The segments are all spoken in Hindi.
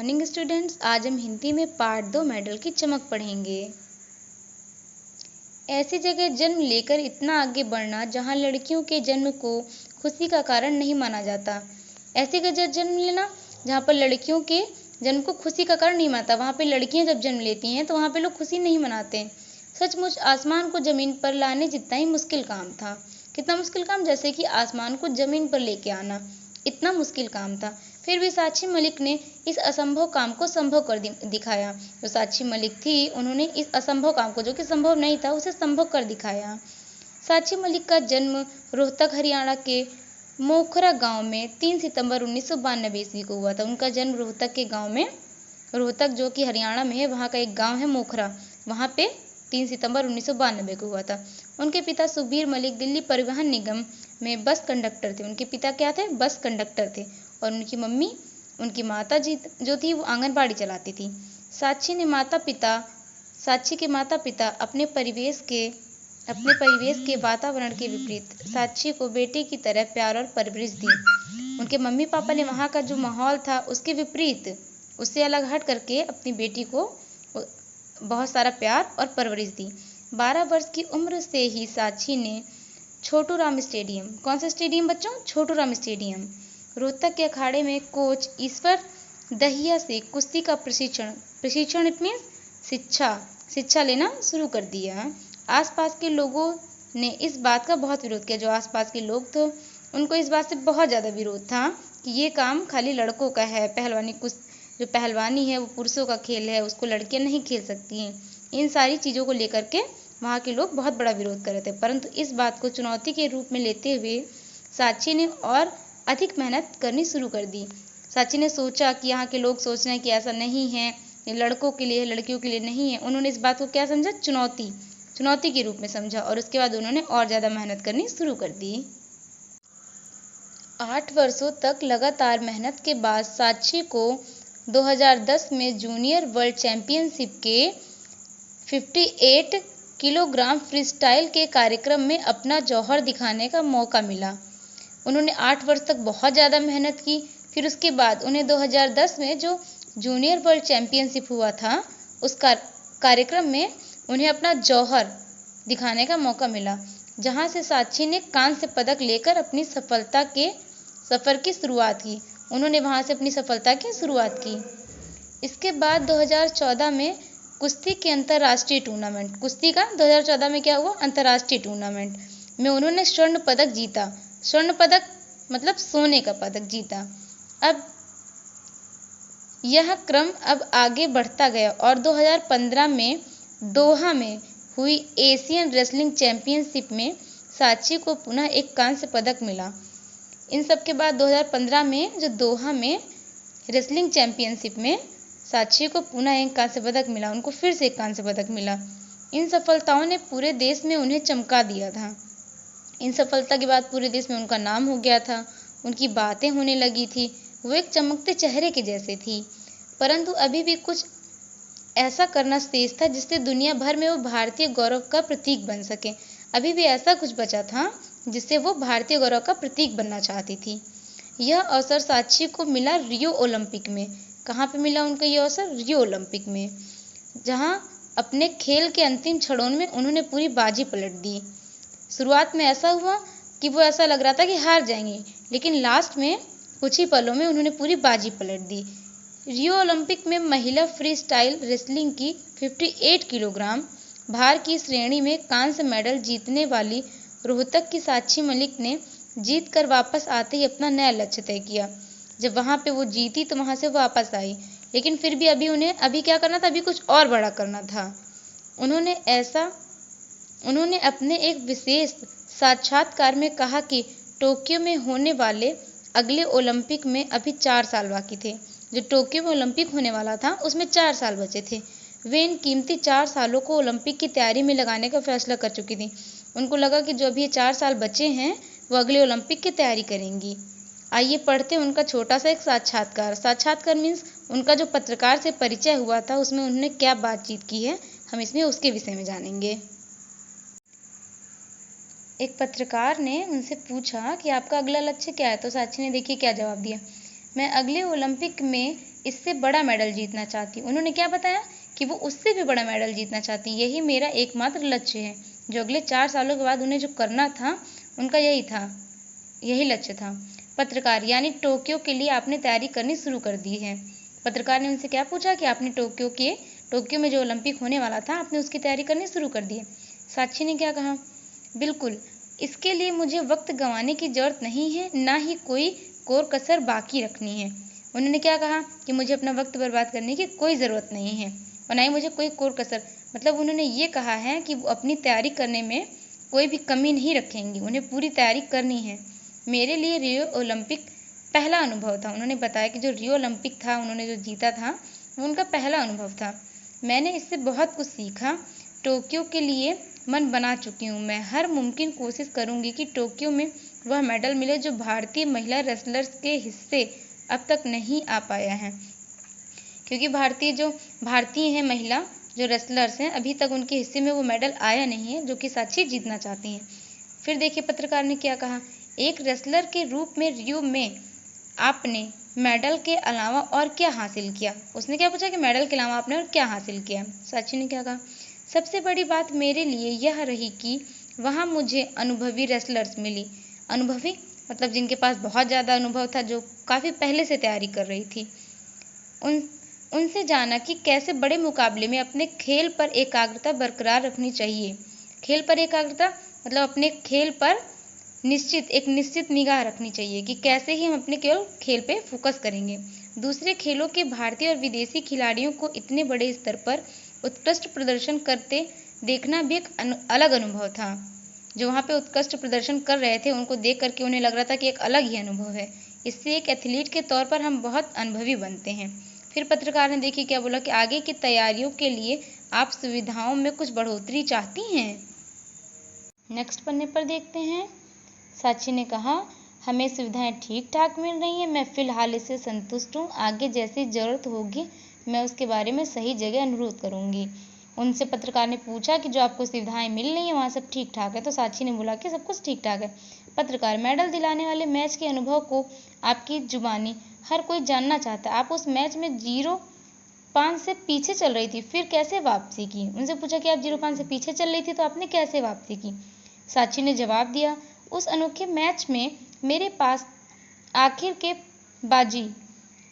मॉर्निंग स्टूडेंट्स, आज हम हिंदी में पार्ट 2 मेडल की चमक पढ़ेंगे। ऐसी जगह जन्म लेकर इतना आगे बढ़ना जहां लड़कियों के जन्म को खुशी का कारण नहीं माना जाता। ऐसी जगह जन्म लेना जहां पर लड़कियों के जन्म को खुशी का कारण नहीं मानता, वहां पे लड़कियां जब जन्म लेती हैं तो वहां पे लोग खुशी नहीं मनाते। सचमुच आसमान को जमीन पर लाने जितना ही मुश्किल काम था। कितना मुश्किल काम? जैसे कि आसमान को जमीन पर लेके आना, इतना मुश्किल काम था। फिर भी साक्षी मलिक ने इस असंभव काम को संभव कर दिखाया। जो साक्षी मलिक थी, उन्होंने इस असंभव काम को, जो कि संभव नहीं था, उसे संभव कर दिखाया। साक्षी मलिक का जन्म रोहतक हरियाणा के मोखरा गांव में 3 सितंबर 1992 ईस्वी को हुआ था। उनका जन्म रोहतक के गांव में, रोहतक जो कि हरियाणा में है, वहाँ का एक गांव है मोखरा, वहाँ पे 3 सितंबर 1992 को हुआ था। उनके पिता सुखबीर मलिक दिल्ली परिवहन निगम में बस कंडक्टर थे। उनके पिता क्या थे? बस कंडक्टर थे। और उनकी मम्मी, उनकी माता जी जो थी, वो आंगनबाड़ी चलाती थी। साक्षी के माता पिता अपने परिवेश के वातावरण के विपरीत साक्षी को बेटे की तरह प्यार और परवरिश दी। उनके मम्मी पापा ने वहाँ का जो माहौल था उसके विपरीत, उससे अलग हट करके अपनी बेटी को बहुत सारा प्यार और परवरिश दी। 12 वर्ष की उम्र से ही साक्षी ने छोटू राम स्टेडियम, कौन सा स्टेडियम बच्चों? छोटू राम स्टेडियम, रोहतक के अखाड़े में कोच ईश्वर दहिया से कुश्ती का प्रशिक्षण इट मीन्स शिक्षा लेना शुरू कर दिया। आसपास के लोगों ने इस बात का बहुत विरोध किया। जो आसपास के लोग थे, उनको इस बात से बहुत ज़्यादा विरोध था कि ये काम खाली लड़कों का है। जो पहलवानी है वो पुरुषों का खेल है, उसको लड़कियां नहीं खेल सकती हैं। इन सारी चीज़ों को लेकर के वहाँ के लोग बहुत बड़ा विरोध कर रहे थे। परंतु इस बात को चुनौती के रूप में लेते हुए साक्षी ने और अधिक मेहनत करनी शुरू कर दी। साक्षी ने सोचा कि यहाँ के लोग सोच रहे हैं कि ऐसा नहीं है, ये लड़कों के लिए है, लड़कियों के लिए नहीं है। उन्होंने इस बात को क्या समझा? चुनौती के रूप में समझा, और उसके बाद उन्होंने और ज़्यादा मेहनत करनी शुरू कर दी। 8 वर्षों तक लगातार मेहनत के बाद साक्षी को 2010 में जूनियर वर्ल्ड चैंपियनशिप के 58 किलोग्राम फ्रीस्टाइल के कार्यक्रम में अपना जौहर दिखाने का मौका मिला। उन्होंने 8 वर्ष तक बहुत ज़्यादा मेहनत की। फिर उसके बाद उन्हें 2010 में जो जूनियर वर्ल्ड चैंपियनशिप हुआ था, उस कार्यक्रम में उन्हें अपना जौहर दिखाने का मौका मिला, जहां से साक्षी ने कांस्य पदक लेकर अपनी सफ़र की शुरुआत की। उन्होंने वहां से अपनी सफलता की शुरुआत की। इसके बाद 2014 में कुश्ती के अंतर्राष्ट्रीय टूर्नामेंट, कुश्ती का 2014 में क्या हुआ? अंतर्राष्ट्रीय टूर्नामेंट में उन्होंने स्वर्ण पदक जीता। स्वर्ण पदक मतलब सोने का पदक जीता। अब यह क्रम अब आगे बढ़ता गया और 2015 में दोहा में हुई एशियन रेसलिंग चैंपियनशिप में साक्षी को पुनः एक कांस्य पदक मिला। इन सब के बाद 2015 में जो दोहा में रेसलिंग चैंपियनशिप में साक्षी को पुनः एक कांस्य पदक मिला, उनको फिर से एक कांस्य पदक मिला। इन सफलताओं ने पूरे देश में उन्हें चमका दिया था। इन सफलता के बाद पूरे देश में उनका नाम हो गया था, उनकी बातें होने लगी थी, वो एक चमकते चेहरे के जैसे थी। परंतु अभी भी कुछ ऐसा करना शेष था जिससे दुनिया भर में वो भारतीय गौरव का प्रतीक बन सके। अभी भी ऐसा कुछ बचा था जिससे वो भारतीय गौरव का प्रतीक बनना चाहती थी। यह अवसर साक्षी को मिला रियो ओलंपिक में। कहाँ पे मिला उनको यह अवसर? रियो ओलंपिक में, जहाँ अपने खेल के अंतिम क्षणों में उन्होंने पूरी बाजी पलट दी। शुरुआत में ऐसा हुआ कि वो ऐसा लग रहा था कि हार जाएंगे, लेकिन लास्ट में कुछ ही पलों में उन्होंने पूरी बाजी पलट दी। रियो ओलंपिक में महिला फ्री स्टाइल रेसलिंग की 58 किलोग्राम भार की श्रेणी में कांस्य मेडल जीतने वाली रोहतक की साक्षी मलिक ने जीत कर वापस आते ही अपना नया लक्ष्य तय किया। जब वहाँ पे वो जीती तो वहाँ से वापस आई, लेकिन फिर भी अभी क्या करना था? अभी कुछ और बड़ा करना था। उन्होंने अपने एक विशेष साक्षात्कार में कहा कि टोक्यो में होने वाले अगले ओलंपिक में अभी 4 साल बाकी थे। जो टोक्यो में ओलंपिक होने वाला था उसमें 4 साल बचे थे। वे इन कीमती 4 सालों को ओलंपिक की तैयारी में लगाने का फैसला कर चुकी थी। उनको लगा कि जो अभी ये 4 साल बचे हैं वो अगले ओलंपिक की तैयारी करेंगी। आइए पढ़ते हैं उनका छोटा सा एक साक्षात्कार मीन्स उनका जो पत्रकार से परिचय हुआ था उसमें उन्होंने क्या बातचीत की है, हम इसमें उसके विषय में जानेंगे। एक पत्रकार ने उनसे पूछा कि आपका अगला लक्ष्य क्या है, तो साक्षी ने देखिए क्या जवाब दिया। मैं अगले ओलंपिक में इससे बड़ा मेडल जीतना चाहती हूँ। उन्होंने क्या बताया कि वो उससे भी बड़ा मेडल जीतना चाहती हैं। यही मेरा एकमात्र लक्ष्य है। जो अगले 4 सालों के बाद उन्हें जो करना था, उनका यही लक्ष्य था। पत्रकार, यानी टोक्यो के लिए आपने तैयारी करनी शुरू कर दी है। पत्रकार ने उनसे क्या पूछा कि आपने टोक्यो में जो ओलंपिक होने वाला था, आपने उसकी तैयारी करनी शुरू कर दी है। साक्षी ने क्या कहा, बिल्कुल, इसके लिए मुझे वक्त गंवाने की जरूरत नहीं है, ना ही कोई कोर कसर बाकी रखनी है। उन्होंने क्या कहा कि मुझे अपना वक्त बर्बाद करने की कोई ज़रूरत नहीं है और ना ही मुझे कोई कोर कसर, मतलब उन्होंने ये कहा है कि वो अपनी तैयारी करने में कोई भी कमी नहीं रखेंगी, उन्हें पूरी तैयारी करनी है। मेरे लिए रियो ओलंपिक पहला अनुभव था। उन्होंने बताया कि जो रियो ओलंपिक था, उन्होंने जो जीता था, वो उनका पहला अनुभव था। मैंने इससे बहुत कुछ सीखा। टोक्यो के लिए मन बना चुकी हूँ। मैं हर मुमकिन कोशिश करूँगी कि टोक्यो में वह मेडल मिले जो भारतीय महिला रेसलर्स के हिस्से अब तक नहीं आ पाया है, क्योंकि भारतीय हैं महिला जो रेसलर्स हैं, अभी तक उनके हिस्से में वो मेडल आया नहीं है, जो कि साक्षी जीतना चाहती हैं। फिर देखिए पत्रकार ने क्या कहा, एक रेसलर के रूप में रियो में आपने मेडल के अलावा और क्या हासिल किया। उसने क्या पूछा कि मेडल के अलावा आपने और क्या हासिल किया। साक्षी ने क्या कहा, सबसे बड़ी बात मेरे लिए यह रही कि वहाँ मुझे अनुभवी रेसलर्स मिली। अनुभवी मतलब जिनके पास बहुत ज़्यादा अनुभव था, जो काफ़ी पहले से तैयारी कर रही थी। उनसे जाना कि कैसे बड़े मुकाबले में अपने खेल पर एकाग्रता बरकरार रखनी चाहिए। खेल पर एकाग्रता मतलब अपने खेल पर एक निश्चित निगाह रखनी चाहिए कि कैसे ही हम अपने केवल खेल पे फोकस करेंगे। दूसरे खेलों के भारतीय और विदेशी खिलाड़ियों को इतने बड़े स्तर पर उत्कृष्ट प्रदर्शन करते देखना भी एक अलग अनुभव था। जो वहाँ पे उत्कृष्ट प्रदर्शन कर रहे थे, उनको देख करके उन्हें लग रहा था कि एक अलग ही अनुभव है। इससे एक एथलीट के तौर पर हम बहुत अनुभवी बनते हैं। फिर पत्रकार ने देखिए क्या बोला कि आगे की तैयारियों के लिए आप सुविधाओं में कुछ बढ़ोतरी चाहती हैं। नेक्स्ट पन्ने पर देखते हैं। साक्षी ने कहा, हमें सुविधाएं ठीक ठाक मिल रही हैं, मैं फ़िलहाल इससे संतुष्ट हूँ। आगे जैसी ज़रूरत होगी मैं उसके बारे में सही जगह अनुरोध करूँगी। उनसे पत्रकार ने पूछा कि जो आपको सुविधाएं मिल रही हैं वहाँ सब ठीक ठाक है। तो साक्षी ने बोला कि सब कुछ ठीक ठाक है। पत्रकार, मेडल दिलाने वाले मैच के अनुभव को आपकी जुबानी हर कोई जानना चाहता है। आप उस मैच में 0-5 से पीछे चल रही थी, फिर कैसे वापसी की। उनसे पूछा कि आप 0-5 से पीछे चल रही थी तो आपने कैसे वापसी की। साक्षी ने जवाब दिया, उस अनोखे मैच में मेरे पास आखिर के बाजी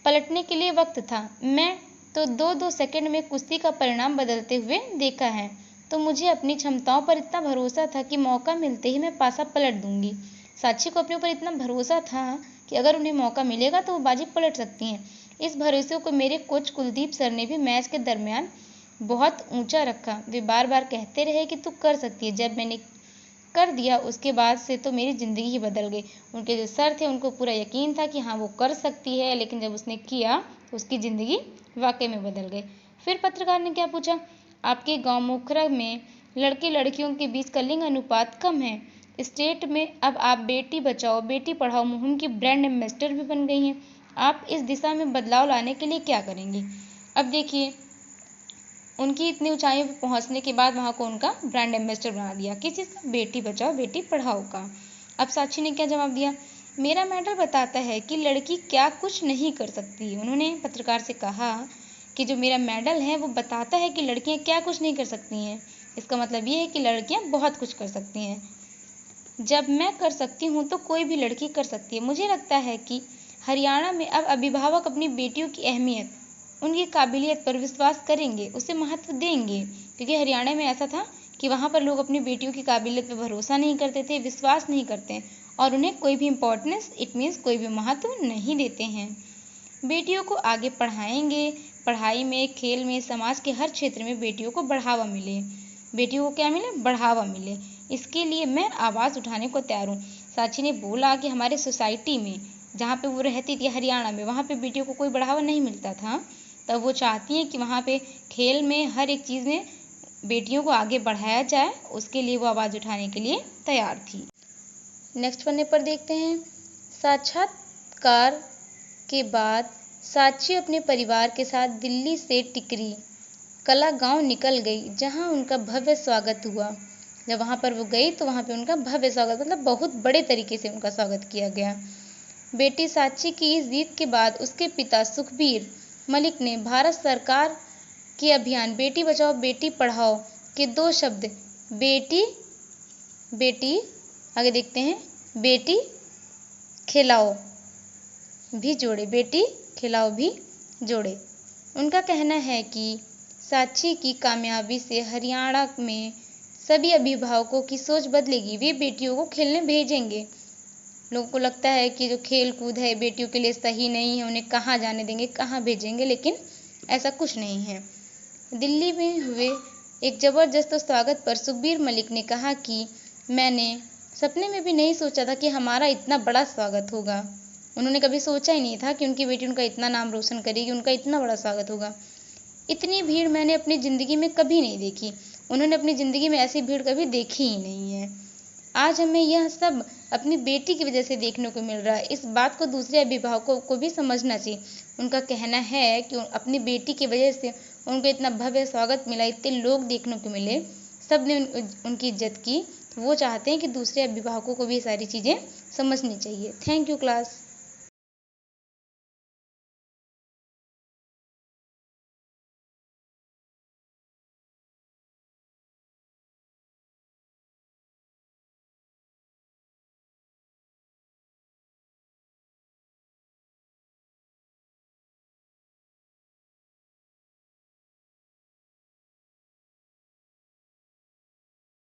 पलटने के लिए वक्त था। मैं तो 2-2 सेकंड में कुश्ती का परिणाम बदलते हुए देखा है, तो मुझे अपनी क्षमताओं पर इतना भरोसा था कि मौका मिलते ही मैं पासा पलट दूंगी। साक्षी को अपने ऊपर इतना भरोसा था कि अगर उन्हें मौका मिलेगा तो वो बाजी पलट सकती हैं। इस भरोसे को मेरे कोच कुलदीप सर ने भी मैच के दरमियान बहुत ऊंचा रखा। वे बार बार कहते रहे कि तू कर सकती है। जब मैंने कर दिया उसके बाद से तो मेरी ज़िंदगी ही बदल गई। उनके जो सर थे उनको पूरा यकीन था कि हाँ वो कर सकती है, लेकिन जब उसने किया तो उसकी ज़िंदगी वाकई में बदल गई। फिर पत्रकार ने क्या पूछा, आपके गांव मोखरा में लड़के लड़कियों के बीच का लिंग अनुपात कम है। स्टेट में अब आप बेटी बचाओ बेटी पढ़ाओ मुहिम की ब्रांड एम्बेसडर भी बन गई हैं। आप इस दिशा में बदलाव लाने के लिए क्या करेंगी। अब देखिए, उनकी इतनी ऊंचाई पर पहुंचने के बाद वहां को उनका ब्रांड एम्बेसडर बना दिया। किस चीज़ का, बेटी बचाओ बेटी पढ़ाओ का। अब साक्षी ने क्या जवाब दिया, मेरा मेडल बताता है कि लड़की क्या कुछ नहीं कर सकती। उन्होंने पत्रकार से कहा कि जो मेरा मेडल है वो बताता है कि लड़कियां क्या कुछ नहीं कर सकती हैं। इसका मतलब ये है कि लड़कियां बहुत कुछ कर सकती हैं। जब मैं कर सकती हूँ तो कोई भी लड़की कर सकती है। मुझे लगता है कि हरियाणा में अब अभिभावक अपनी बेटियों की अहमियत, उनकी काबिलियत पर विश्वास करेंगे, उसे महत्व देंगे। क्योंकि हरियाणा में ऐसा था कि वहाँ पर लोग अपनी बेटियों की काबिलियत पर भरोसा नहीं करते थे, विश्वास नहीं करते और उन्हें कोई भी इम्पोर्टेंस, इट मीन्स कोई भी महत्व नहीं देते हैं। बेटियों को आगे पढ़ाएंगे, पढ़ाई में, खेल में, समाज के हर क्षेत्र में बेटियों को बढ़ावा मिले। बेटियों को क्या मिले, बढ़ावा मिले। इसके लिए मैं आवाज़ उठाने को तैयार हूँ। साक्षी ने बोला कि हमारे सोसाइटी में जहाँ पे वो रहती थी हरियाणा में, वहाँ पे बेटियों को कोई बढ़ावा नहीं मिलता था। तब वो चाहती हैं कि वहाँ पे खेल में, हर एक चीज़ में बेटियों को आगे बढ़ाया जाए। उसके लिए वो आवाज़ उठाने के लिए तैयार थी। नेक्स्ट पन्ने पर देखते हैं। साक्षात्कार के बाद साक्षी अपने परिवार के साथ दिल्ली से टिकरी कला गांव निकल गई, जहां उनका भव्य स्वागत हुआ। जब वहां पर वो गई तो वहां पे उनका भव्य स्वागत, मतलब बहुत बड़े तरीके से उनका स्वागत किया गया। बेटी साक्षी की इस जीत के बाद उसके पिता सुखबीर मलिक ने भारत सरकार के अभियान बेटी बचाओ बेटी पढ़ाओ के दो शब्द बेटी बेटी आगे देखते हैं बेटी खिलाओ भी जोड़े, बेटी खिलाओ भी जोड़े। उनका कहना है कि साक्षी की कामयाबी से हरियाणा में सभी अभिभावकों की सोच बदलेगी, वे बेटियों को खेलने भेजेंगे। लोगों को लगता है कि जो खेल कूद है बेटियों के लिए सही नहीं है, उन्हें कहाँ जाने देंगे, कहाँ भेजेंगे, लेकिन ऐसा कुछ नहीं है। दिल्ली में हुए एक जबरदस्त स्वागत पर सुखबीर मलिक ने कहा कि मैंने सपने में भी नहीं सोचा था कि हमारा इतना बड़ा स्वागत होगा। उन्होंने कभी सोचा ही नहीं था कि उनकी बेटी उनका इतना नाम रोशन करेगी, उनका इतना बड़ा स्वागत होगा। इतनी भीड़ मैंने अपनी ज़िंदगी में कभी नहीं देखी। उन्होंने अपनी ज़िंदगी में ऐसी भीड़ कभी देखी ही नहीं है। आज हमें यह सब अपनी बेटी की वजह से देखने को मिल रहा है। इस बात को दूसरे अभिभावकों को भी समझना चाहिए। उनका कहना है कि अपनी बेटी की वजह से उनको इतना भव्य स्वागत मिला, इतने लोग देखने को मिले, सब ने उनकी इज्जत की। तो वो चाहते हैं कि दूसरे अभिभावकों को भी ये सारी चीज़ें समझनी चाहिए। Thank you class.